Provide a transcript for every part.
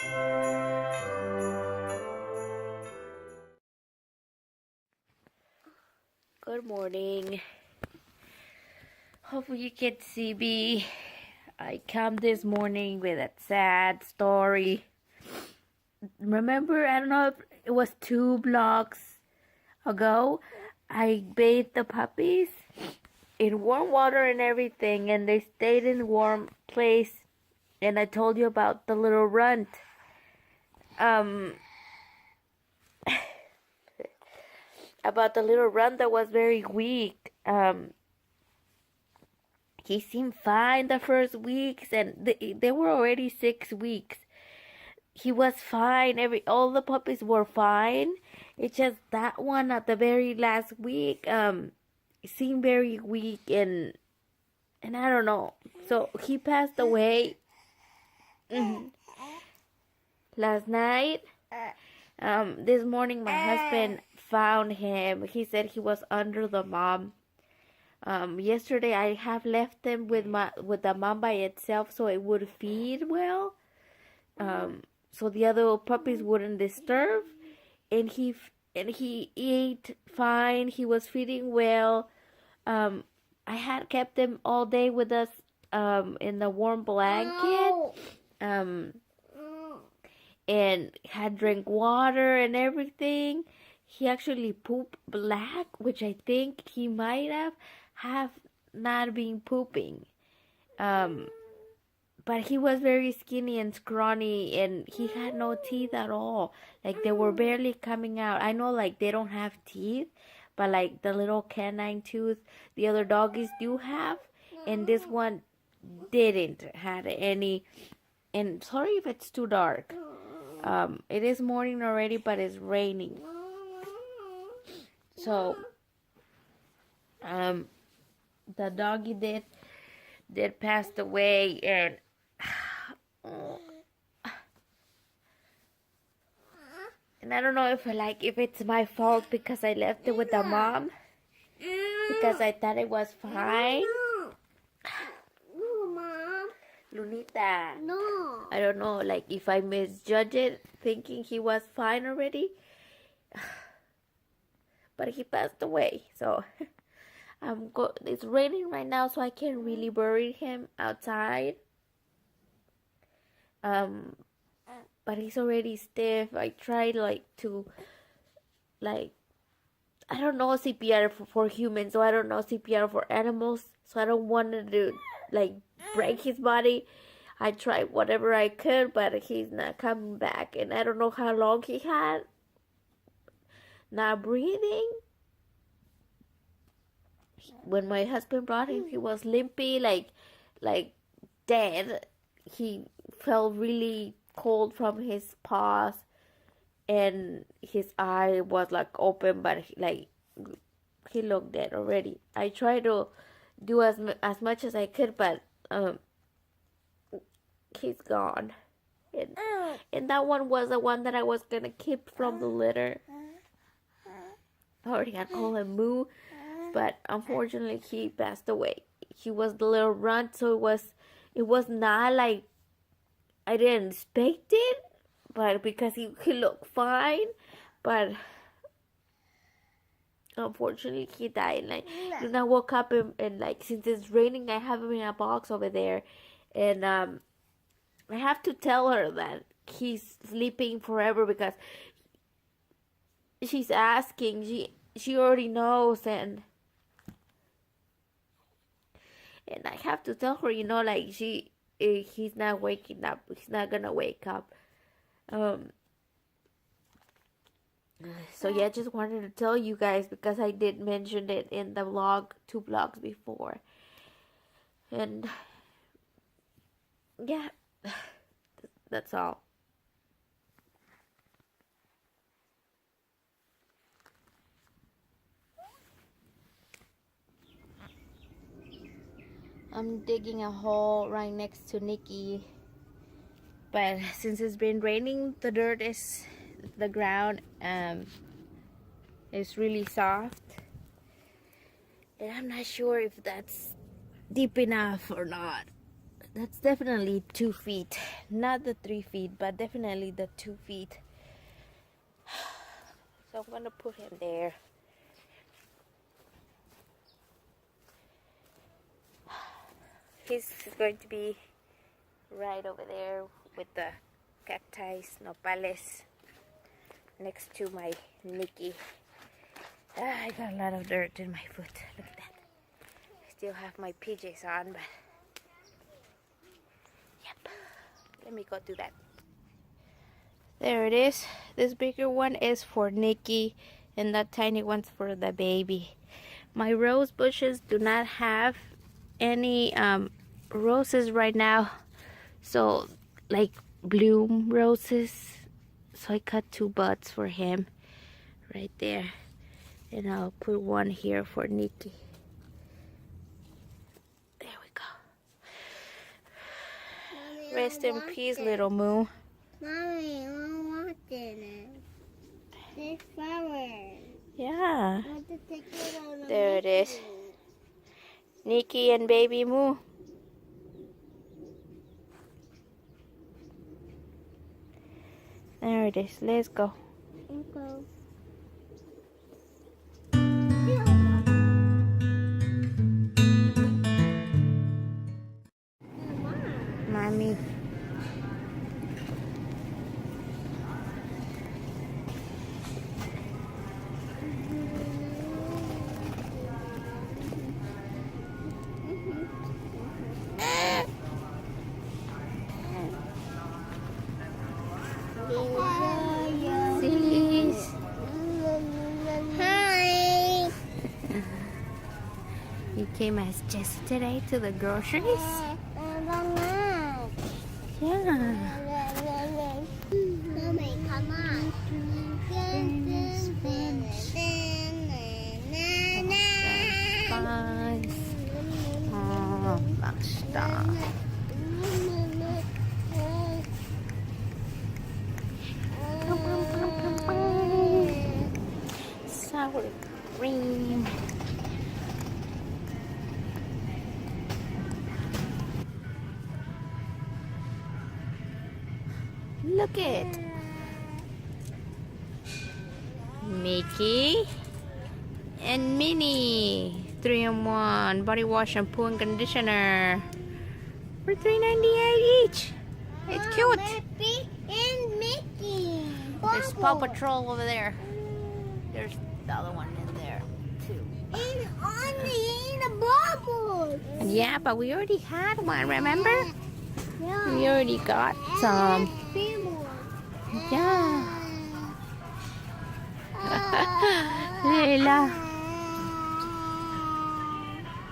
Good morning. Hopefully you can see me. I come this morning with a sad story. Remember, I don't know if it was 2 blocks ago, I bathed the puppies in warm water and everything, and they stayed in a warm place. And I told you about the little runt. About the little runt that was very weak. He seemed fine the first weeks, and they were already 6 weeks. He was fine. All the puppies were fine. It's just that one at the very last week, seemed very weak, and I don't know. So he passed away last night. This morning my husband found him. He said he was under the mom. Yesterday I have left them with the mom by itself so it would feed well. So the other puppies wouldn't disturb, and he ate fine. He was feeding well. I had kept him all day with us in the warm blanket, and had drank water and everything. He actually pooped black, which I think he might have not been pooping. But he was very skinny and scrawny, and he had no teeth at all. Like, they were barely coming out. I know, like, they don't have teeth, but, like, the little canine tooth the other doggies do have, and this one didn't have any. And sorry if it's too dark. It is morning already, but it's raining. So, the doggy did pass away, and I don't know if it's my fault because I left it with the mom, because I thought it was fine. No, Mom. Lunita. No. I don't know, like, if I misjudged it, thinking he was fine already. But he passed away, so it's raining right now, so I can't really bury him outside. But he's already stiff. I tried I don't know CPR for humans, so I don't know CPR for animals, so I don't want to break his body. I tried whatever I could, but he's not coming back, and I don't know how long he had not breathing. When my husband brought him, he was limpy, like dead. He felt really cold from his paws, and his eye was open, but he looked dead already. I tried to do as much as I could, but he's gone. And that one was the one that I was gonna keep from the litter. I already had called him Moo, but unfortunately he passed away. He was the little runt, so it was not like I didn't expect it, but because he looked fine, but unfortunately he died. And I woke up and since it's raining, I have him in a box over there, and I have to tell her that he's sleeping forever because she's asking. She already knows, and I have to tell her, he's not waking up. He's not gonna wake up. So yeah, just wanted to tell you guys because I did mention it in the vlog 2 vlogs before. And yeah, that's all. I'm digging a hole right next to Nikki, but since it's been raining, the ground is really soft, and I'm not sure if that's deep enough or not. That's definitely 2 feet. Not the 3 feet, but definitely the 2 feet. So I'm gonna put him there. He's going to be right over there with the cacti, nopales, next to my Nikki. I got a lot of dirt in my foot. Look at that. I still have my PJs on, but yep. Let me go do that. There it is. This bigger one is for Nikki, and that tiny one's for the baby. My rose bushes do not have any roses right now, so like bloom roses. So I cut 2 buds for him right there, and I'll put one here for Nikki. There we go. Mommy, Rest in peace, little Moo. Mommy, I want it. This flower. Yeah. I want to take it on There it is. Nikki and baby Moo. There it is. Let's go. Okay. Mommy. Sis. Hi. You came as Jessie today to the groceries? Yeah. Mommy, come on. Buns. Oh, basta. Sour cream. Look it. Mickey and Minnie. 3-in-1 body wash, shampoo, and conditioner for $3.98 each. It's cute. Mickey and Mickey. There's Paw Patrol over there. There's the other one in there too. And only in a bubble. Yeah, but we already had one, remember? Yeah. We already got some. Yeah. Leila.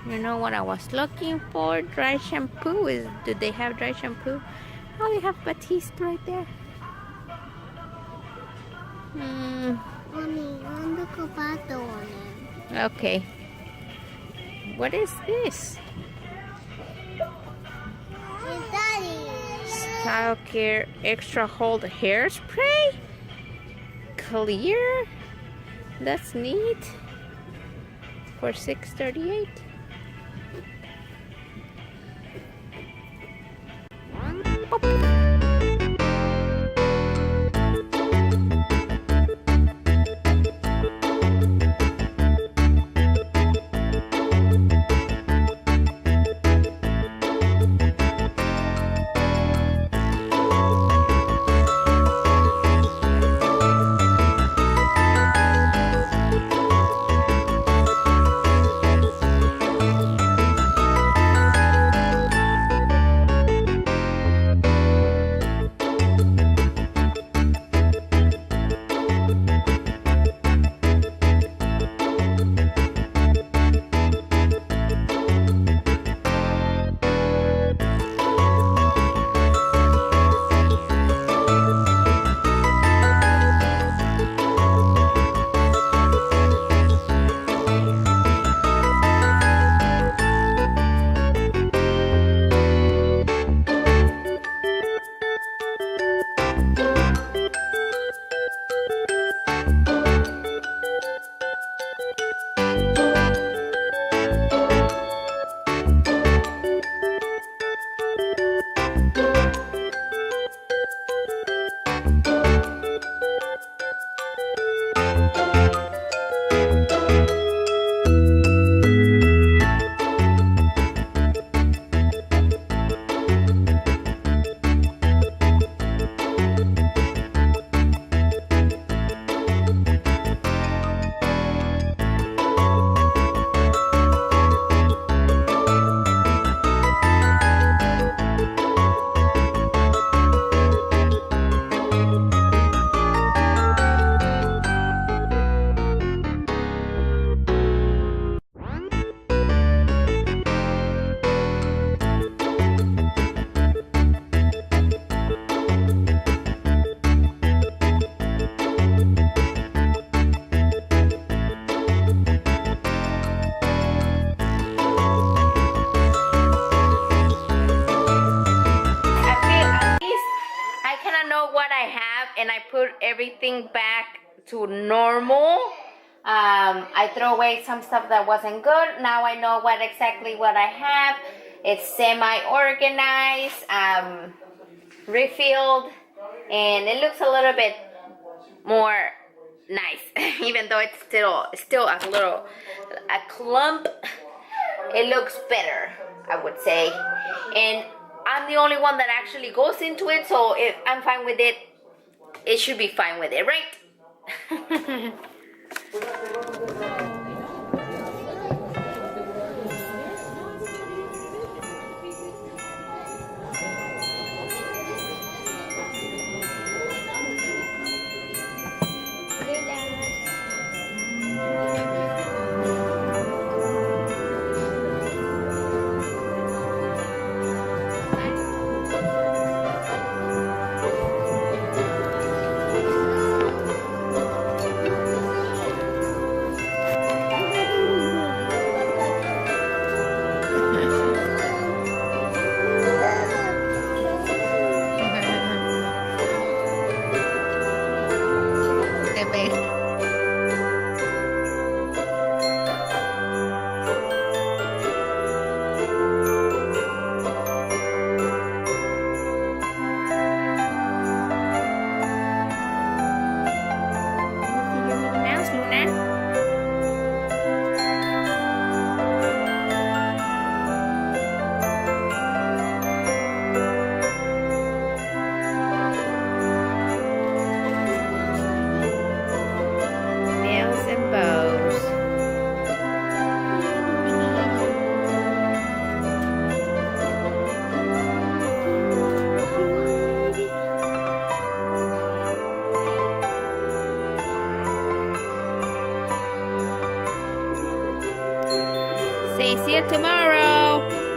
You know what I was looking for? Dry shampoo. Do they have dry shampoo? Oh, they have Batiste right there. Mommy, on the copato on it. Okay. What is this? It's Daddy. Style Care Extra Hold Hairspray? Clear? That's neat. For $6.38. And I put everything back to normal. I throw away some stuff that wasn't good. Now I know exactly what I have. It's semi-organized, refilled, and it looks a little bit more nice. Even though it's still a clump, it looks better, I would say. And I'm the only one that actually goes into it, so if I'm fine with it, it should be fine with it, right? See you tomorrow.